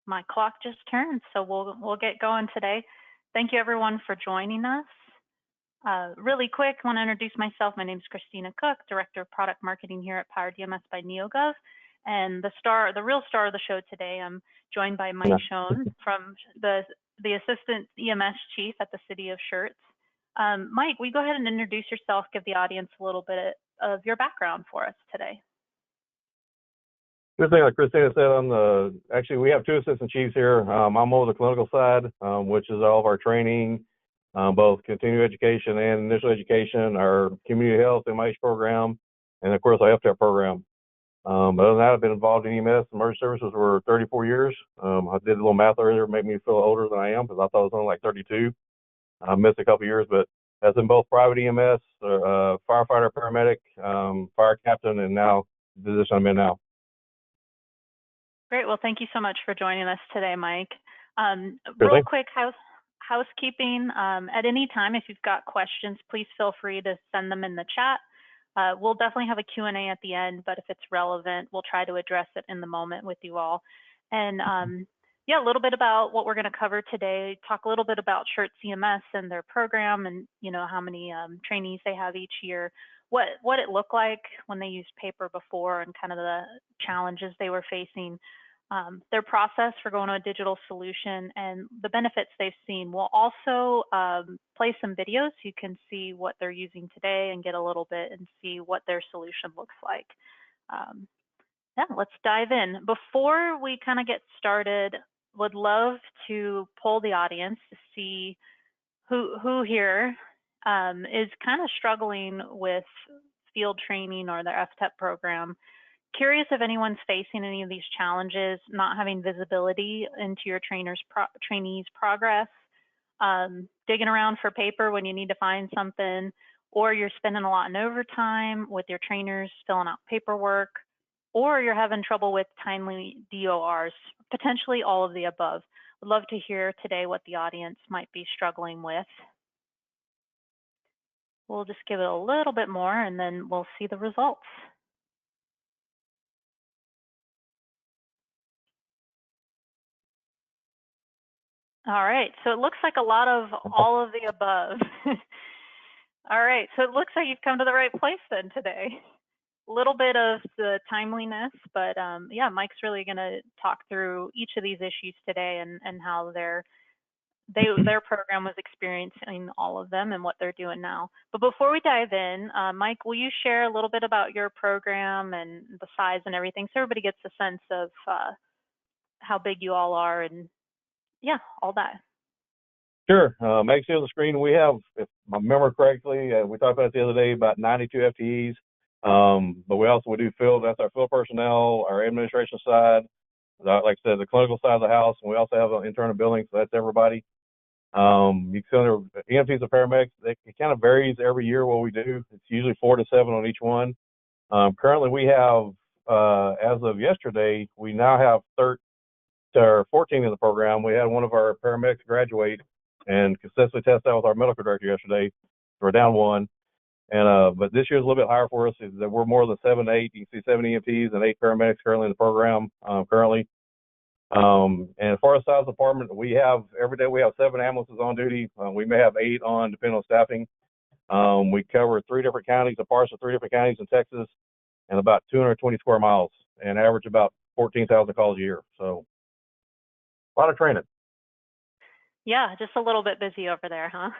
my clock just turned, so we'll get going today. Thank you everyone for joining us. Really quick, I want to introduce myself. My name is Christina Cook, Director of Product Marketing here at PowerDMS by NeoGov. And the real star of the show today, I'm joined by Mike Schoen from the Assistant EMS Chief at the City of Schertz. Mike, will you go ahead and introduce yourself, give the audience a little bit of your background for us today? Good thing, like Christina said, actually we have two assistant chiefs here. I'm over the clinical side, which is all of our training, both continuing education and initial education, our community health MIH program, and of course our FTEP program. Other than that, I've been involved in EMS emergency services for 34 years. I did a little math earlier, it made me feel older than I am because I thought I was only like 32. I missed a couple of years, but that's in both private EMS, firefighter, paramedic, fire captain, and now the position I'm in now. Great. Well, thank you so much for joining us today, Mike. Real quick housekeeping. At any time, if you've got questions, please feel free to send them in the chat. We'll definitely have a Q&A at the end, but if it's relevant, we'll try to address it in the moment with you all. And yeah, a little bit about what we're going to cover today. Talk a little bit about Schertz EMS and their program, and how many trainees they have each year. What it looked like when they used paper before, and kind of the challenges they were facing, their process for going to a digital solution, and the benefits they've seen. We'll also play some videos so you can see what they're using today and get a little bit and see what their solution looks like. Yeah, let's dive in. Before we kind of get started, would love to poll the audience to see who here is kind of struggling with field training or their FTEP program. Curious if anyone's facing any of these challenges, not having visibility into your trainees' progress, digging around for paper when you need to find something, or you're spending a lot in overtime with your trainers filling out paperwork, or you're having trouble with timely DORs, potentially all of the above. Would love to hear today what the audience might be struggling with. We'll just give it a little bit more and then we'll see the results. All right, so it looks like a lot of all of the above. All right, so it looks like you've come to the right place then today. A little bit of the timeliness, but yeah, Mike's really going to talk through each of these issues today and how their program was experiencing all of them and what they're doing now. But before we dive in, Mike, will you share a little bit about your program and the size and everything so everybody gets a sense of how big you all are and yeah, all that. Sure. Make sure on the screen we have, if I remember correctly, we talked about it the other day, about 92 FTEs. But we do field, that's our field personnel, our administration side, like I said, the clinical side of the house, and we also have an internal building, so that's everybody. You can see EMTs and paramedics, it kind of varies every year what we do. It's usually 4 to 7 on each one. Currently we have, as of yesterday, we now have 14 in the program. We had one of our paramedics graduate and successfully test out with our medical director yesterday. We're down one. And but this year's a little bit higher for us. Is that we're more than 7 to 8. You can see 7 EMTs and 8 paramedics currently in the program currently. And as far as size of the department, we have every day we have 7 ambulances on duty. We may have 8 on depending on staffing. We cover 3 different counties, parts of 3 different counties in Texas, and about 220 square miles, and average about 14,000 calls a year. So a lot of training. Yeah, just a little bit busy over there, huh?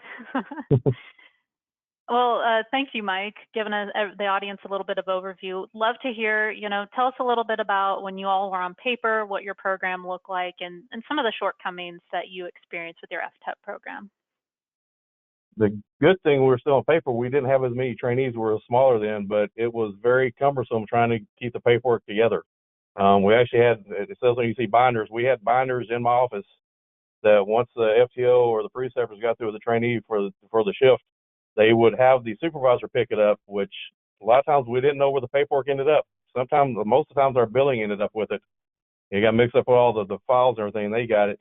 Well, thank you, Mike, giving the audience a little bit of overview. Love to hear, tell us a little bit about when you all were on paper, what your program looked like, and some of the shortcomings that you experienced with your FTEP program. The good thing we're still on paper, we didn't have as many trainees. We were smaller then, but it was very cumbersome trying to keep the paperwork together. We actually had, it says when you see binders, we had binders in my office that once the FTO or the preceptors got through with the trainee for the shift, they would have the supervisor pick it up, which a lot of times we didn't know where the paperwork ended up. Sometimes, most of the times our billing ended up with it. It got mixed up with all the files and everything, and they got it.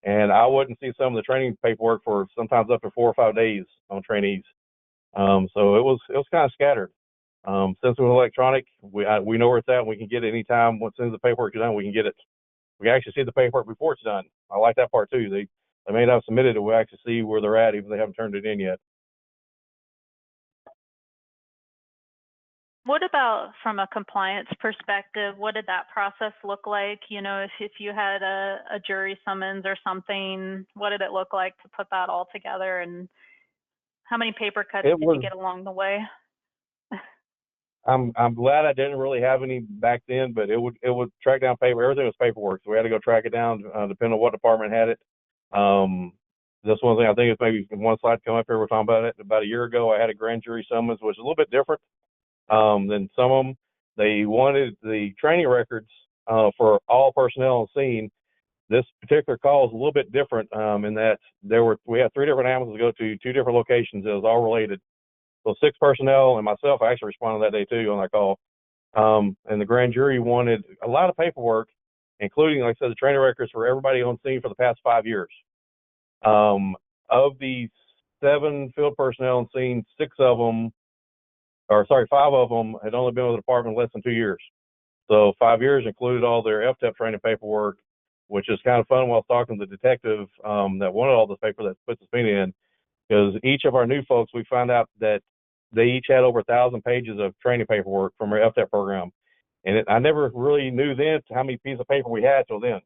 And I wouldn't see some of the training paperwork for sometimes up to 4 or 5 days on trainees. So it was kind of scattered. Since it was electronic, we know where it's at. We can get it anytime. As soon as the paperwork is done, we can get it. we actually see the paperwork before it's done. I like that part too. They may not have submitted it. We actually see where they're at, even if they haven't turned it in yet. What about from a compliance perspective? What did that process look like? You know, if you had a jury summons or something, what did it look like to put that all together, and how many paper cuts did you get along the way? I'm glad I didn't really have any back then, but it would track down paper. Everything was paperwork, so we had to go track it down, depending on what department had it. This one thing I think is maybe one slide come up here. We're talking about it. About a year ago, I had a grand jury summons, which is a little bit different than some of them. They wanted the training records for all personnel on scene. This particular call is a little bit different in that we had 3 different ambulances go to 2 different locations. It was all related. So 6 personnel and myself actually responded that day too on that call. And the grand jury wanted a lot of paperwork, including, like I said, the training records for everybody on scene for the past 5 years. Of the 7 field personnel on scene, 5 of them had only been with the department less than 2 years. So 5 years included all their FTEP training paperwork, which is kind of fun. While I was talking to the detective that wanted all this paper that put the subpoena in, because each of our new folks, we found out that they each had over 1,000 pages of training paperwork from our FTEP program. And I never really knew then how many pieces of paper we had till then.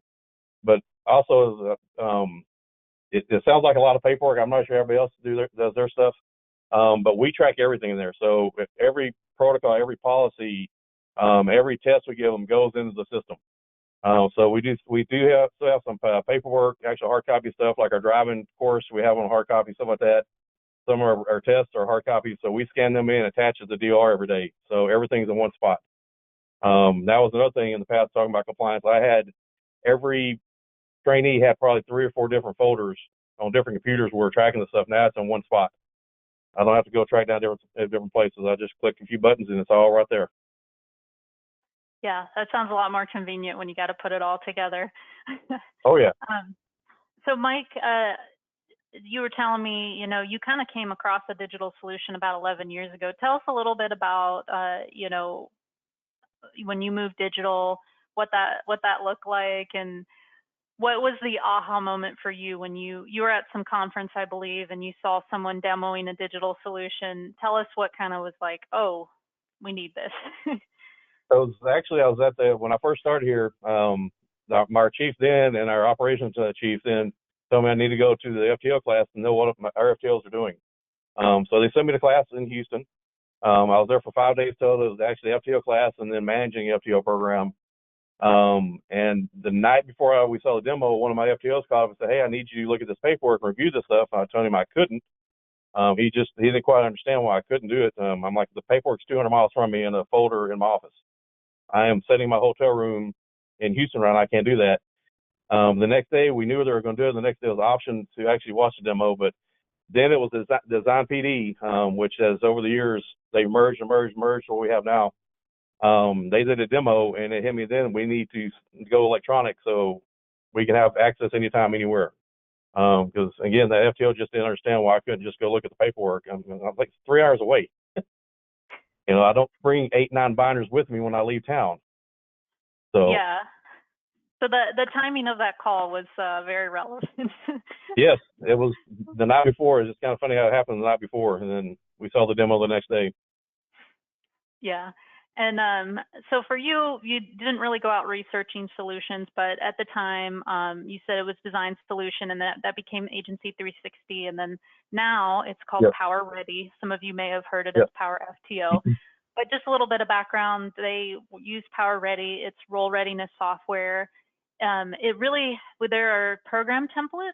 But also, it sounds like a lot of paperwork. I'm not sure everybody else does their stuff. But we track everything in there. So if every protocol, every policy, every test we give them goes into the system. So we still have some paperwork, actual hard copy stuff, like our driving course. We have on hard copy, stuff like that. Some of our tests are hard copies, so we scan them in, attach it to the DOR every day. So everything's in one spot. That was another thing in the past, talking about compliance. I had every trainee had probably 3 or 4 different folders on different computers where we're tracking the stuff. Now it's in one spot. I don't have to go track down different places. I just click a few buttons and it's all right there. Yeah, that sounds a lot more convenient when you got to put it all together. Oh yeah. So Mike, you were telling me, you know, you kind of came across a digital solution about 11 years ago. Tell us a little bit about, you know, when you moved digital, what that looked like, and what was the aha moment for you when you were at some conference, I believe, and you saw someone demoing a digital solution. Tell us what kind of was like, oh, we need this. I was at when I first started here, our chief then and our operations chief then told me I need to go to the FTO class and know what our FTOs are doing. So they sent me to class in Houston. I was there for 5 days total. It was actually the FTO class and then managing the FTO program. And the night before we saw the demo, one of my FTOs called and said, "Hey, I need you to look at this paperwork and review this stuff." And I told him I couldn't. He didn't quite understand why I couldn't do it. I'm like, the paperwork's 200 miles from me in a folder in my office. I am setting my hotel room in Houston right now. I can't do that. The next day, we knew they were going to do it. The next day was an option to actually watch the demo. But then it was Design PD, which has over the years, they merged to what we have now. They did a demo, and it hit me then. We need to go electronic so we can have access anytime, anywhere. Because, again, the FTO just didn't understand why I couldn't just go look at the paperwork. I'm like 3 hours away. You know, I don't bring 8, 9 binders with me when I leave town. So yeah. So the timing of that call was very relevant. Yes, it was the night before. It's kind of funny how it happened the night before, and then we saw the demo the next day. Yeah. And so for you, you didn't really go out researching solutions, but at the time, you said it was Design Solution, and that became Agency 360, and then now it's called Yep. PowerReady. Some of you may have heard it Yep. as Power FTO. But just a little bit of background, they use PowerReady. It's role readiness software. There are program templates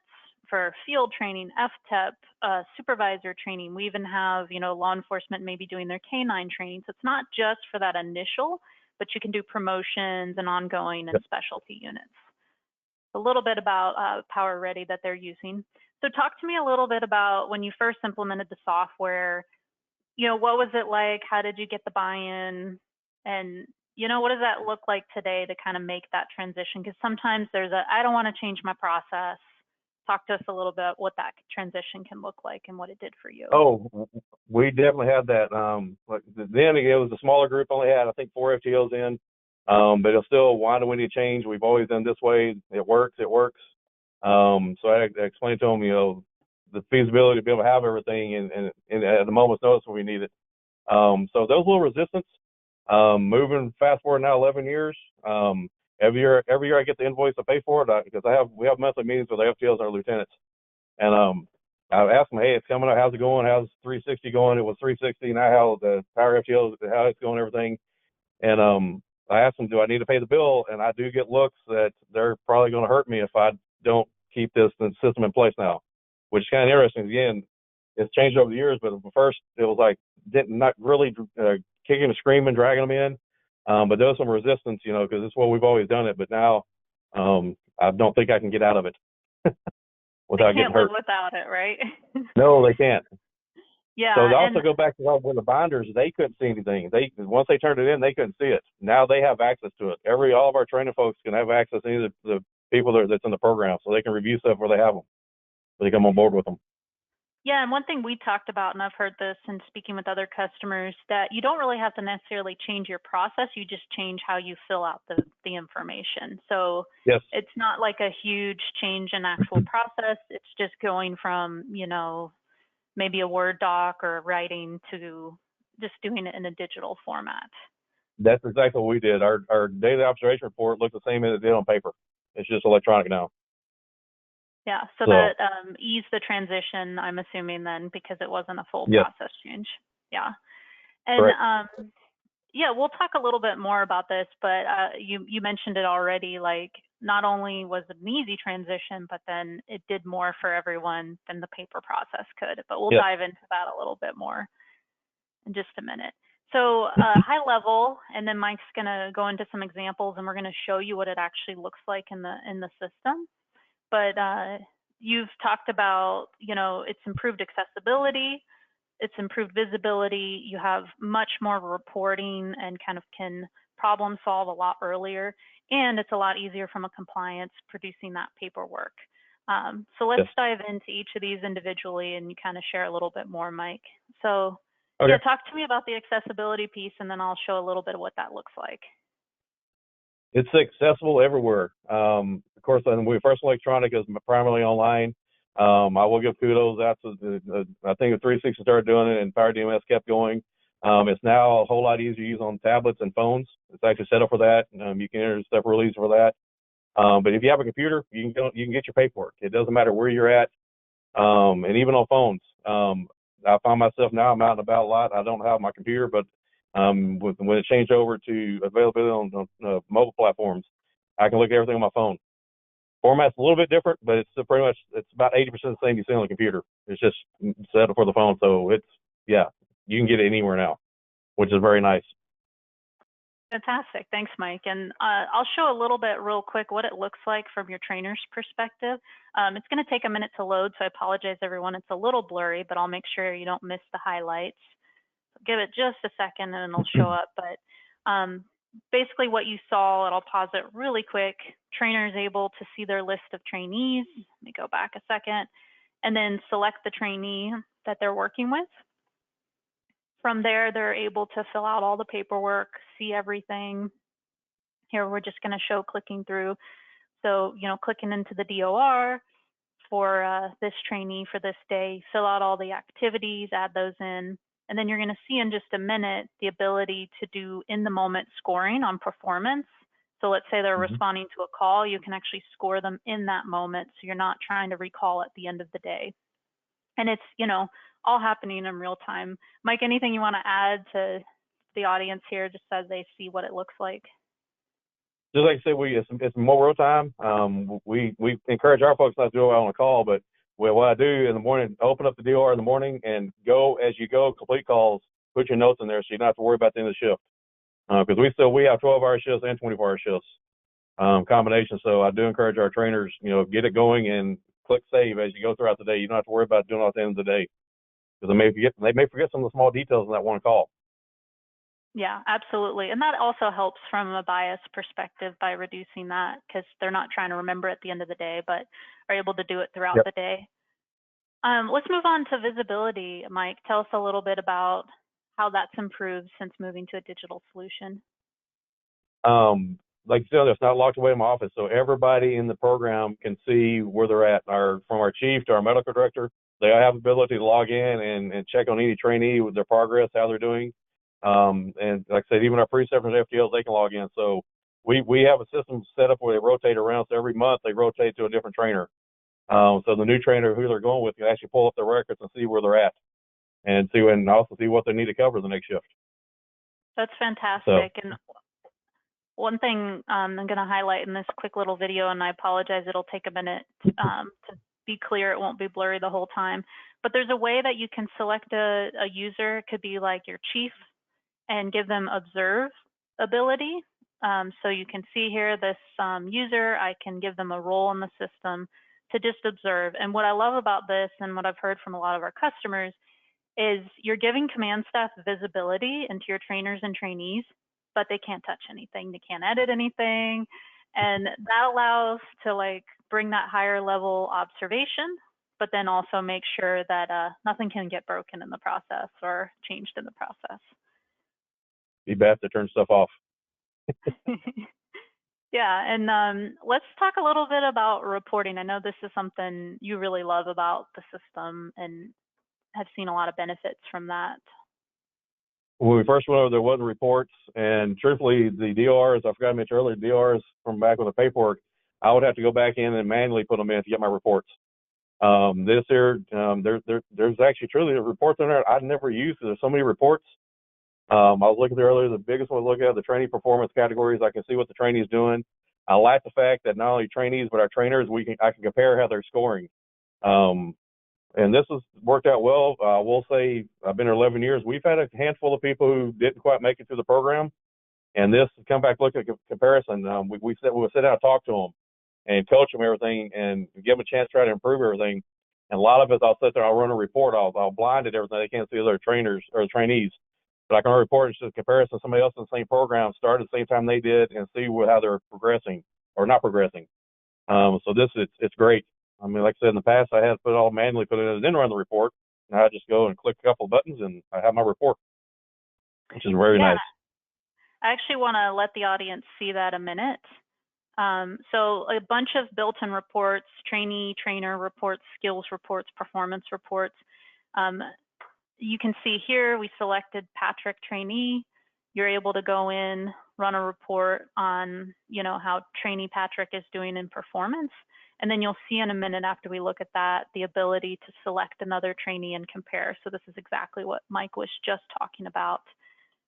for field training, FTEP, supervisor training. We even have, you know, law enforcement maybe doing their K9 training. So it's not just for that initial, but you can do promotions and ongoing and specialty units. A little bit about PowerReady that they're using. So talk to me a little bit about when you first implemented the software. You know, what was it like? How did you get the buy-in? And, you know, what does that look like today to kind of make that transition? Because sometimes I don't want to change my process. Talk to us a little bit what that transition can look like and what it did for you. Oh, we definitely had that. Then it was a smaller group, only had, I think, 4 FTOs in. But it'll still, why do we need to change? We've always done this way. It works. So I explained to them, the feasibility to be able to have everything and at the moment's notice when we need it. So those little resistance, moving fast forward now 11 years, every year I get the invoice to pay for it because we have monthly meetings with the FTLs and our lieutenants. And I asked them, hey, it's coming up. How's it going? How's 360 going? It was 360. Now how the Power FTLs, how it's going, everything. And I asked them, do I need to pay the bill? And I do get looks that they're probably going to hurt me if I don't keep this system in place now, which is kind of interesting. Again, it's changed over the years, but at first it was like not really kicking and screaming, dragging them in. But there was some resistance, because it's what we've always done it. But now I don't think I can get out of it without getting hurt. They can't live without it, right? No, they can't. Yeah. So they also go back to when the binders, they couldn't see anything. Once they turned it in, they couldn't see it. Now they have access to it. All of our training folks can have access to any of the people that's in the program, so they can review stuff where they have them. So they come on board with them. Yeah, and one thing we talked about, and I've heard this in speaking with other customers, that you don't really have to necessarily change your process. You just change how you fill out the information. So yes, it's not like a huge change in actual process. It's just going from, maybe a Word doc or writing to just doing it in a digital format. That's exactly what we did. Our daily observation report looked the same as it did on paper. It's just electronic now. Yeah, so that eased the transition, I'm assuming then, because it wasn't a full process change. Yeah. And yeah, we'll talk a little bit more about this, but you mentioned it already, like not only was it an easy transition, but then it did more for everyone than the paper process could. But we'll dive into that a little bit more in just a minute. So high level, and then Mike's gonna go into some examples and we're gonna show you what it actually looks like in the system. But you've talked about, it's improved accessibility, it's improved visibility, you have much more reporting and kind of can problem solve a lot earlier, and it's a lot easier from a compliance producing that paperwork. So let's dive into each of these individually and you kind of share a little bit more, Mike. So yeah, talk to me about the accessibility piece and then I'll show a little bit of what that looks like. It's accessible everywhere. Of course, when First Electronic is primarily online. I will give kudos out to I think the 360 started doing it and PowerDMS kept going. It's now a whole lot easier to use on tablets and phones. It's actually set up for that. You can enter stuff real easy for that. But if you have a computer, you can get your paperwork. It doesn't matter where you're at, and even on phones. I find myself now I'm out and about a lot. I don't have my computer, but when it changed over to availability on mobile platforms, I can look at everything on my phone. Format's a little bit different, but it's pretty much, it's about 80% the same you see on the computer. It's just set up for the phone. So you can get it anywhere now, which is very nice. Fantastic. Thanks, Mike. And I'll show a little bit real quick what it looks like from your trainer's perspective. It's going to take a minute to load, so I apologize, everyone. It's a little blurry, but I'll make sure you don't miss the highlights. Give it just a second and it'll show up. But basically what you saw, and I'll pause it really quick, trainer is able to see their list of trainees. Let me go back a second, and then select the trainee that they're working with. From there, they're able to fill out all the paperwork, see everything. Here, we're just gonna show clicking through. So, clicking into the DOR for this trainee for this day, fill out all the activities, add those in. And then you're going to see in just a minute the ability to do in-the-moment scoring on performance. So let's say they're responding to a call, you can actually score them in that moment, so you're not trying to recall at the end of the day. And it's, all happening in real time. Mike, anything you want to add to the audience here just as they see what it looks like? Just like I said, it's more real time. We encourage our folks not to do it on a call, but what I do in the morning, open up the DOR in the morning and go as you go, complete calls, put your notes in there so you don't have to worry about the end of the shift. Because we have 12-hour shifts and 24-hour shifts combination. So I do encourage our trainers, get it going and click save as you go throughout the day. You don't have to worry about doing it at the end of the day because they may forget some of the small details in that one call. Yeah, absolutely. And that also helps from a bias perspective by reducing that because they're not trying to remember at the end of the day, but are able to do it throughout the day. Let's move on to visibility. Mike, tell us a little bit about how that's improved since moving to a digital solution. Like you said, it's not locked away in my office, so everybody in the program can see where they're at. From our chief to our medical director, they have the ability to log in and check on any trainee with their progress, how they're doing. And like I said, even our preceptors and FTLs, they can log in. So we have a system set up where they rotate around. So every month they rotate to a different trainer. So the new trainer who they're going with can actually pull up their records and see where they're at, and also see what they need to cover the next shift. That's fantastic. So, and one thing I'm going to highlight in this quick little video, and I apologize, it'll take a minute to be clear. It won't be blurry the whole time. But there's a way that you can select a user. It could be like your chief and give them observe ability. So you can see here this user, I can give them a role in the system to just observe. And what I love about this, and what I've heard from a lot of our customers, is you're giving command staff visibility into your trainers and trainees, but they can't touch anything. They can't edit anything. And that allows to like bring that higher level observation, but then also make sure that nothing can get broken in the process or changed in the process. You have to turn stuff off. Yeah, and let's talk a little bit about reporting. I know this is something you really love about the system and have seen a lot of benefits from that. When we first went over, there wasn't reports, and truthfully, the DRs, I forgot to mention earlier, DRs from back with the paperwork, I would have to go back in and manually put them in to get my reports. This year, there's actually truly reports in there I'd never used. There's so many reports. I was looking there earlier, the biggest one to look at, the trainee performance categories. I can see what the trainee's doing. I like the fact that not only trainees, but our trainers, I can compare how they're scoring. And this has worked out well. We'll say I've been here 11 years. We've had a handful of people who didn't quite make it through the program. And this, come back, look at comparison. We'll sit down and talk to them and coach them everything and give them a chance to try to improve everything. And a lot of it, I'll sit there, I'll run a report. I'll blind it everything. They can't see other trainers or trainees. But I can report just a comparison. Somebody else in the same program started at the same time they did and see how they're progressing or not progressing. So it's great. I mean, like I said, in the past, I had to put it all manually, put it in and then run the report. Now I just go and click a couple of buttons and I have my report, which is very nice. I actually want to let the audience see that a minute. So a bunch of built-in reports, trainee, trainer reports, skills reports, performance reports. You can see here, we selected Patrick trainee. You're able to go in, run a report on, how trainee Patrick is doing in performance. And then you'll see in a minute after we look at that, the ability to select another trainee and compare. So this is exactly what Mike was just talking about.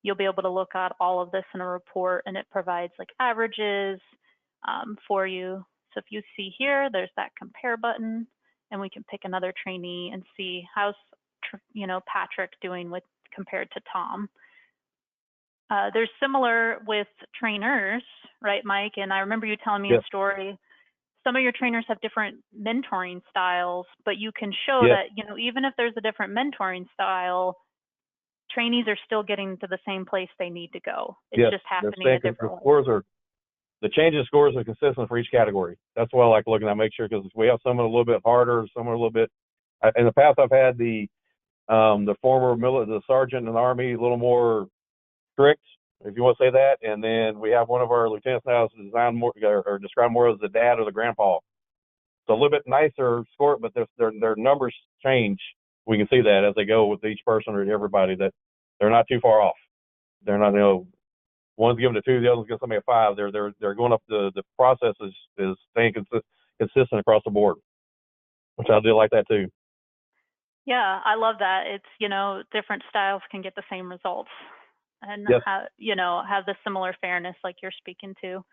You'll be able to look at all of this in a report, and it provides like averages for you. So if you see here, there's that compare button, and we can pick another trainee and see how's Patrick doing compared to Tom. There's similar with trainers, right, Mike? And I remember you telling me a story. Some of your trainers have different mentoring styles, but you can show that, even if there's a different mentoring style, trainees are still getting to the same place they need to go. It's just happening a different way. The changes scores are consistent for each category. That's why I like looking at, make sure, because we have some a little bit harder, some are a little bit. In the past, I've had the the sergeant in the Army a little more strict, if you want to say that, and then we have one of our lieutenants now designed more or described more as the dad or the grandpa. So a little bit nicer score, but their numbers change. We can see that as they go with each person or everybody, that they're not too far off. They're not, one's given a 2, the other's given somebody a 5. They're going up. The process is staying consistent across the board, which I do like that too. Yeah, I love that. It's, different styles can get the same results and have the similar fairness like you're speaking to.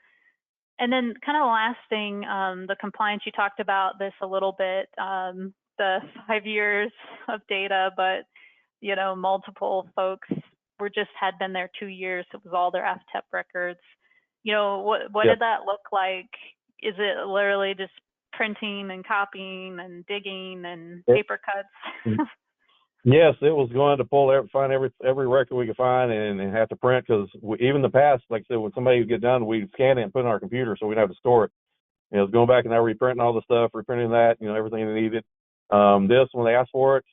And then kind of the last thing, the compliance, you talked about this a little bit, the 5 years of data, but, multiple folks had been there 2 years. It was all their FTEP records. What did that look like? Is it literally just printing and copying and digging and paper cuts? Yes, it was going to find every record we could find and have to print, because even in the past, like I said, when somebody would get done, we'd scan it and put it in our computer so we'd have to store it. It was going back and now reprinting all the stuff, reprinting that, everything they needed. This, when they ask for it,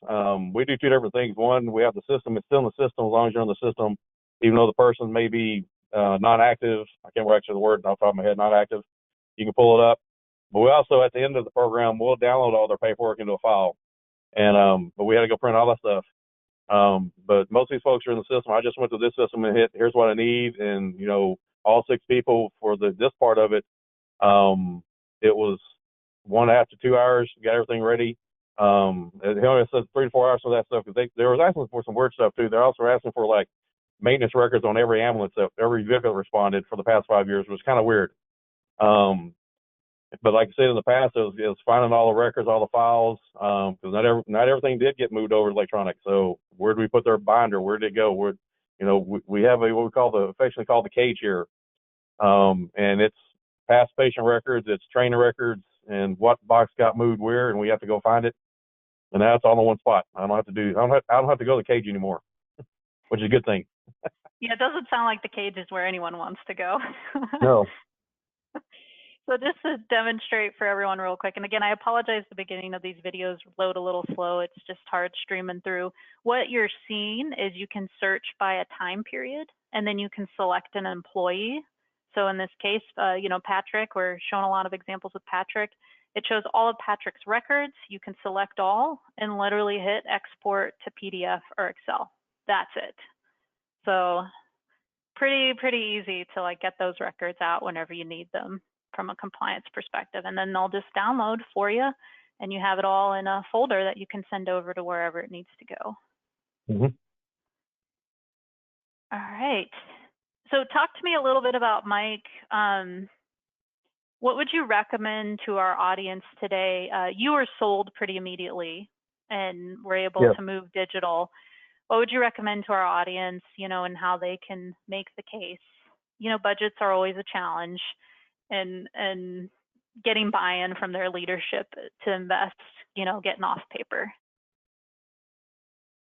we do 2 different things. One, we have the system. It's still in the system as long as you're on the system, even though the person may be non-active. I can't remember actually the word off the top of my head, non-active. You can pull it up. But we also, at the end of the program, we'll download all their paperwork into a file. And but we had to go print all that stuff. But most of these folks are in the system. I just went to this system and hit, here's what I need. And, you know, all 6 people for this part of it, it was 1.5 to 2 hours, got everything ready. He only said 3 to 4 hours for that stuff because they were asking for some weird stuff too. They're also asking for like maintenance records on every ambulance that every vehicle responded for the past 5 years, which was kind of weird. But like I said in the past, it was finding all the records, all the files, because not everything did get moved over to electronic. So where do we put their binder? Where did it go? Where, you know, we have what we call affectionately called the cage here, and it's past patient records, it's trainer records, and what box got moved where, and we have to go find it. And that's all in one spot. I don't have to go to the cage anymore, which is a good thing. Yeah, it doesn't sound like the cage is where anyone wants to go. No. So just to demonstrate for everyone real quick, and again, I apologize, the beginning of these videos load a little slow. It's just hard streaming through. What you're seeing is you can search by a time period, and then you can select an employee. So in this case, you know, Patrick, we're showing a lot of examples with Patrick. It shows all of Patrick's records. You can select all and literally hit export to PDF or Excel. That's it. So pretty easy to like get those records out whenever you need them from a compliance perspective. And then they'll just download for you and you have it all in a folder that you can send over to wherever it needs to go. Mm-hmm. All right. So talk to me a little bit about Mike. What would you recommend to our audience today? You were sold pretty immediately and were able to move digital. What would you recommend to our audience, you know, and how they can make the case? You know, budgets are always a challenge, and getting buy-in from their leadership to invest, you know, getting off paper.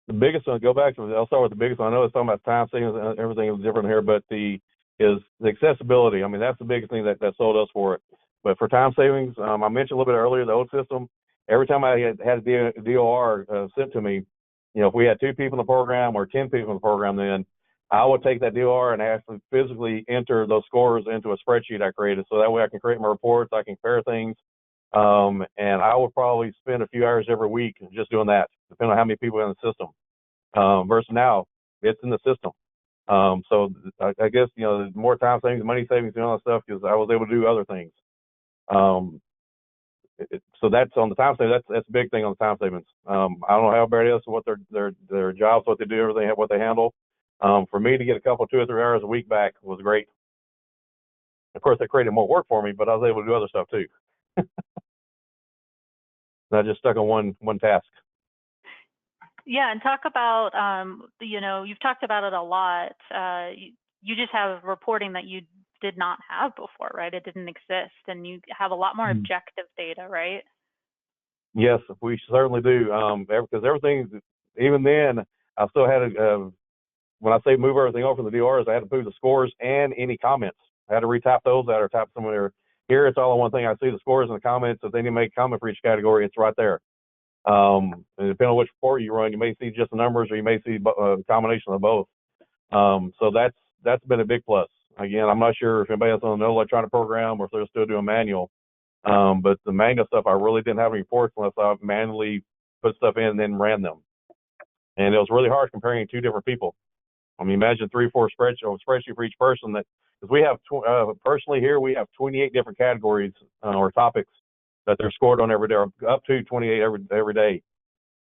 The biggest one, I'll start with the biggest one. I know it's talking about time savings and everything is different here, but is the accessibility. I mean, that's the biggest thing that sold us for it. But for time savings, I mentioned a little bit earlier, the old system, every time I had a DOR sent to me, you know, if we had 2 people in the program or 10 people in the program, then I would take that DOR and actually physically enter those scores into a spreadsheet I created. So that way I can create my reports, I can compare things. And I would probably spend a few hours every week just doing that, depending on how many people are in the system. Versus now, it's in the system. So I guess, you know, there's more time savings, money savings, and all that stuff because I was able to do other things. So that's on the time savings. That's a big thing on the time savings. I don't know how everybody else, what their jobs, what they do, everything, what they handle. For me to get a couple, 2 or 3 hours a week back was great. Of course, they created more work for me, but I was able to do other stuff too. Not just stuck on one task. Yeah, and talk about, you know, you've talked about it a lot. You just have reporting that you did not have before, right? It didn't exist, and you have a lot more objective data, right? Yes, we certainly do. Because everything, even then, I still had when I say move everything over from the DRs, I had to move the scores and any comments. I had to retype those out or type some of their. Here, it's all in one thing. I see the scores and the comments. If they need to make a comment for each category, it's right there. And depending on which report you run, you may see just the numbers or you may see a combination of both. So that's been a big plus. Again, I'm not sure if anybody else on the electronic program or if they're still doing manual. But the manual stuff, I really didn't have any reports unless I manually put stuff in and then ran them. And it was really hard comparing 2 different people. I mean, imagine 3 or 4 spreadsheet for each person. Because we have personally here we have 28 different categories or topics that they're scored on every day, or up to 28 every day.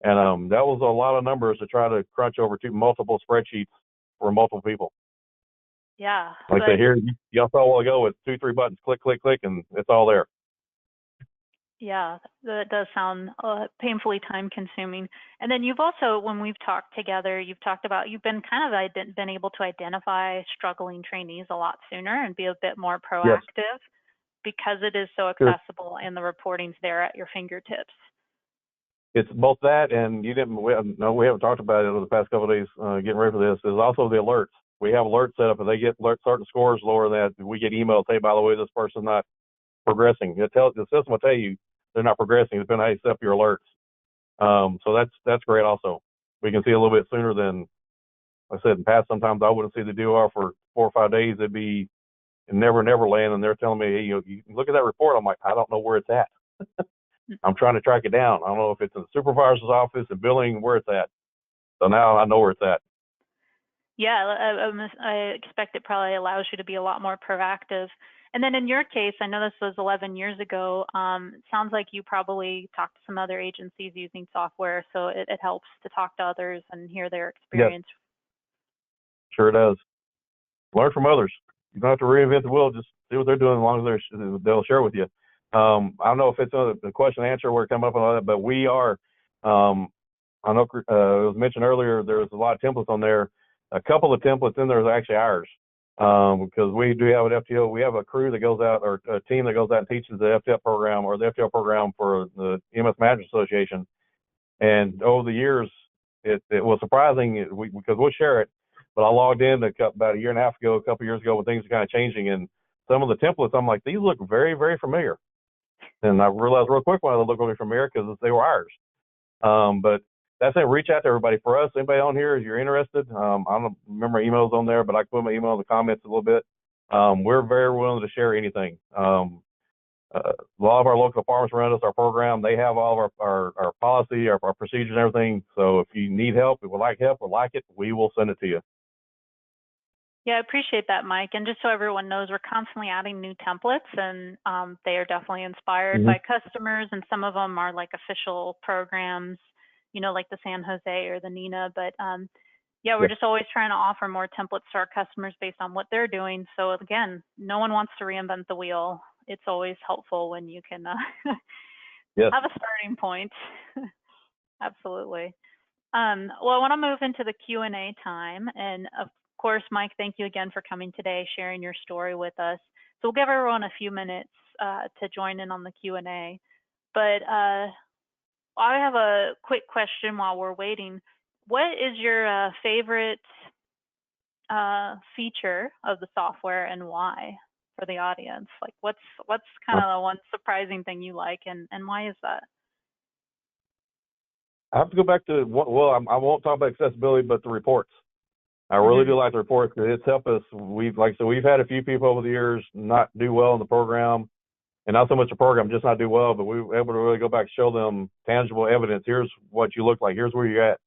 And that was a lot of numbers to try to crunch over multiple spreadsheets for multiple people. Yeah. Like I said, here, y'all saw a while ago with 2, 3 buttons, click, click, click, and it's all there. Yeah, that does sound painfully time consuming. And then you've also, when we've talked together, you've talked about, you've been been able to identify struggling trainees a lot sooner and be a bit more proactive because it is so accessible and the reporting's there at your fingertips. It's both that and we haven't talked about it over the past couple of days getting ready for this. There's also the alerts. We have alerts set up. If they get certain scores lower than that, we get emails, hey, by the way, this person's not progressing. The system will tell you they're not progressing depending on how you set up your alerts. So that's great also. We can see a little bit sooner than I said in the past, sometimes I wouldn't see the DOR for 4 or 5 days. It'd be in Never Land, and they're telling me, hey, you look at that report. I'm like, I don't know where it's at. I'm trying to track it down. I don't know if it's in the supervisor's office and billing, where it's at. So now I know where it's at. Yeah, I expect it probably allows you to be a lot more proactive. And then in your case, I know this was 11 years ago. It sounds like you probably talked to some other agencies using software, so it helps to talk to others and hear their experience. Yes. Sure does. Learn from others. You don't have to reinvent the wheel. Just see what they're doing as long as they'll share with you. I don't know if it's the question and answer we're coming up on that, but we are. I know it was mentioned earlier. There's a lot of templates on there. A couple of templates in there is actually ours, because we do have an FTO. We have a crew that goes out, or a team that goes out and teaches the FTEP program, or the FTO program for the EMS Management Association. And over the years, it was surprising because we'll share it. But I logged in about a year and a half ago, a couple of years ago, when things were kind of changing, and some of the templates, I'm like, these look very, very familiar. And I realized real quick why they look really familiar, because they were ours. But that's it. Reach out to everybody. For us, anybody on here, if you're interested, I don't remember emails on there, but I can put my email in the comments a little bit. We're very willing to share anything. A lot of our local departments around us, our program, they have all of our policy, our procedures and everything. So if you need help, if we like help or like it, we will send it to you. Yeah, I appreciate that, Mike. And just so everyone knows, we're constantly adding new templates, and they are definitely inspired by customers, and some of them are like official programs, like the San Jose or the NINA. But yeah, we're just always trying to offer more templates to our customers based on what they're doing. So again, no one wants to reinvent the wheel. It's always helpful when you can have a starting point. Absolutely. Well, I want to move into the Q&A time. And of course, Mike, thank you again for coming today, sharing your story with us. So we'll give everyone a few minutes to join in on the Q&A. But I have a quick question while we're waiting. What is your favorite feature of the software, and why, for the audience? Like, what's kind of the one surprising thing you like, and why is that? I have to go back to, well, I won't talk about accessibility, but the reports. I really do like the reports, because it's helped us. We've had a few people over the years not do well in the program, and not so much the program, just not do well, but we were able to really go back and show them tangible evidence. Here's what you look like. Here's where you're at.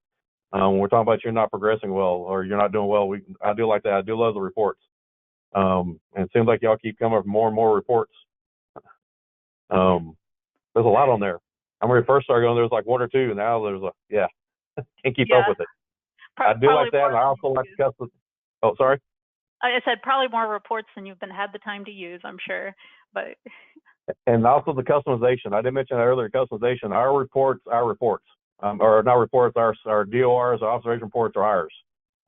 When we're talking about you're not progressing well, or you're not doing well, I do like that. I do love the reports. And it seems like y'all keep coming up with more and more reports. There's a lot on there. I remember we first started going, there was like 1 or 2, and now there's can't keep up with it. I do like that, and I also like the custom. Oh, sorry? I said probably more reports than you've had the time to use, I'm sure. But and also the customization. I did mention that earlier, customization. Our reports, or not reports, our DORs, our observation reports are ours.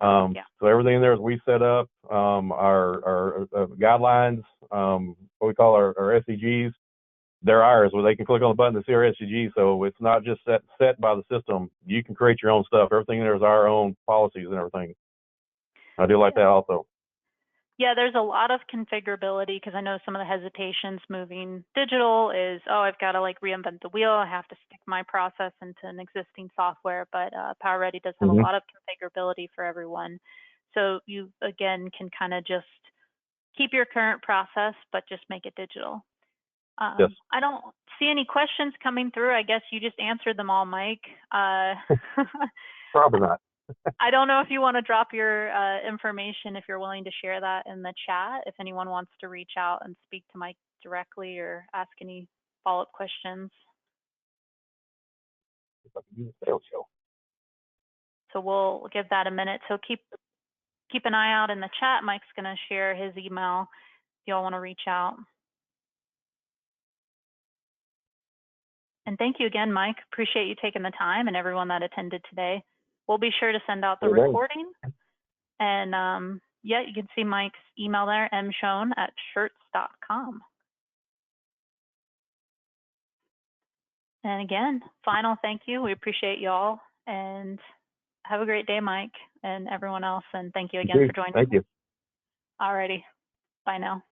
So everything in there is we set up. Our guidelines, what we call our SDGs, they're ours, where they can click on the button to see our SDG. So it's not just set by the system. You can create your own stuff. Everything there is our own policies and everything. I do like that also. Yeah, there's a lot of configurability, because I know some of the hesitations moving digital is, I've got to reinvent the wheel. I have to stick my process into an existing software. But PowerReady does have a lot of configurability for everyone. So you, again, can kind of just keep your current process, but just make it digital. I don't see any questions coming through. I guess you just answered them all, Mike. Probably not. I don't know if you want to drop your information, if you're willing to share that in the chat, if anyone wants to reach out and speak to Mike directly or ask any follow-up questions. So we'll give that a minute. So keep an eye out in the chat. Mike's going to share his email if y'all want to reach out. And thank you again, Mike. Appreciate you taking the time, and everyone that attended today. We'll be sure to send out the recording. And yeah, you can see Mike's email there, mshone@schertz.com. And again, final thank you. We appreciate y'all, and have a great day, Mike, and everyone else. And thank you again for joining. Thank you. All righty. Bye now.